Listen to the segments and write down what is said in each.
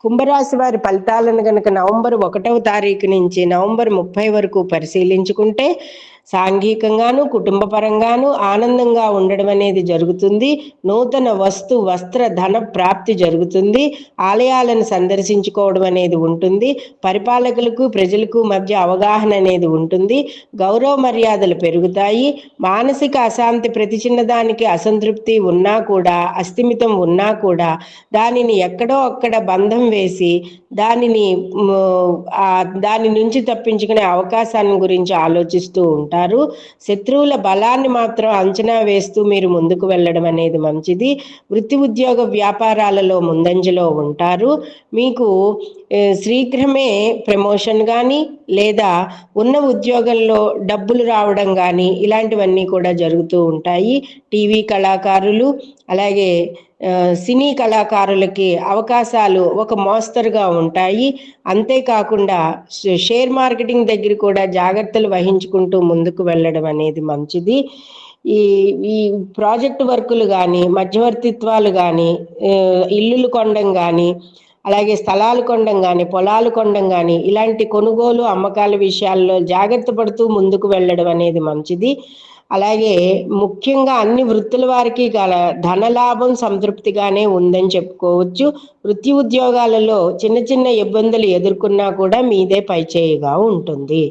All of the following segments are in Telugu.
కుంభరాశి వారి ఫలితాలను గనక నవంబర్ 1వ తారీఖు నుంచి నవంబర్ 30 వరకు పరిశీలించుకుంటే సాంఘికంగాను కుటుంబ పరంగాను ఆనందంగా ఉండడం అనేది జరుగుతుంది. నూతన వస్త్ర ధన ప్రాప్తి జరుగుతుంది. ఆలయాలను సందర్శించుకోవడం అనేది ఉంటుంది. పరిపాలకులకు ప్రజలకు మధ్య అవగాహన అనేది ఉంటుంది. గౌరవ మర్యాదలు పెరుగుతాయి. మానసిక అశాంతి, ప్రతి చిన్నదానికి అసంతృప్తి ఉన్నా కూడా, అస్థిమితం ఉన్నా కూడా దానిని ఎక్కడో అక్కడ బంధం వేసి దాని నుంచి తప్పించుకునే అవకాశాన్ని గురించి ఆలోచిస్తూ ఉంటారు. శత్రువుల బలాన్ని మాత్రం అంచనా వేస్తూ మీరు ముందుకు వెళ్ళడం అనేది మంచిది. వృత్తి ఉద్యోగ వ్యాపారాలలో ముందంజలో ఉంటారు. మీకు శీఘ్రమే ప్రమోషన్ కానీ లేదా ఉన్న ఉద్యోగంలో డబ్బులు రావడం కానీ ఇలాంటివన్నీ కూడా జరుగుతూ ఉంటాయి. టీవీ కళాకారులు అలాగే సినీ కళాకారులకి అవకాశాలు ఒక మోస్తరుగా ఉంటాయి. అంతేకాకుండా షేర్ మార్కెటింగ్ దగ్గర కూడా జాగ్రత్తలు వహించుకుంటూ ముందుకు వెళ్ళడం అనేది మంచిది. ఈ ప్రాజెక్టు వర్కులు కానీ, మధ్యవర్తిత్వాలు కానీ, ఇల్లులు కొనడం కానీ, అలాగే స్థలాలు కొనడం కానీ, పొలాలు కొనడం కానీ ఇలాంటి కొనుగోలు అమ్మకాల విషయాల్లో జాగ్రత్త పడుతూ ముందుకు వెళ్ళడం అనేది మంచిది. అలాగే ముఖ్యంగా అన్ని వృత్తుల వారికి గల ధనలాభం సంతృప్తిగానే ఉందని చెప్పుకోవచ్చు. వృత్తి ఉద్యోగాలలో చిన్న చిన్న ఇబ్బందులు ఎదుర్కొన్నా కూడా మీదే పైచేయిగా ఉంటుంది.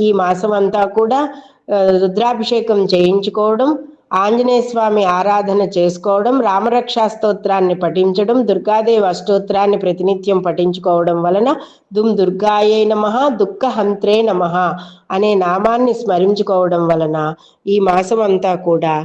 ఈ మాసం అంతా కూడా రుద్రాభిషేకం చేయించుకోవడం, ఆంజనేయ స్వామి ఆరాధన చేసుకోవడం, రామరక్షా స్తోత్రాన్ని పఠించడం, దుర్గాదేవి అష్టోత్తరాన్ని ప్రతినిత్యం పఠించుకోవడం వలన దుర్గాయే నమః దుఃఖహంత్రే నమః అనే నామాన్ని స్మరించుకోవడం వలన ఈ మాసం అంతా కూడా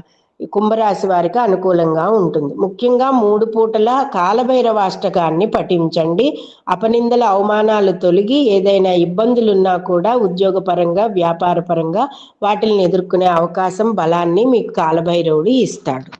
కుంభరాశి వారికి అనుకూలంగా ఉంటుంది. ముఖ్యంగా 3 పూటల కాలభైరవాష్టకాన్ని పఠించండి. అపనిందల అవమానాలు తొలగి ఏదైనా ఇబ్బందులున్నా కూడా ఉద్యోగపరంగా వ్యాపార పరంగా వాటిని ఎదుర్కొనే అవకాశం బలాన్ని మీకు కాలభైరవుడు ఇస్తాడు.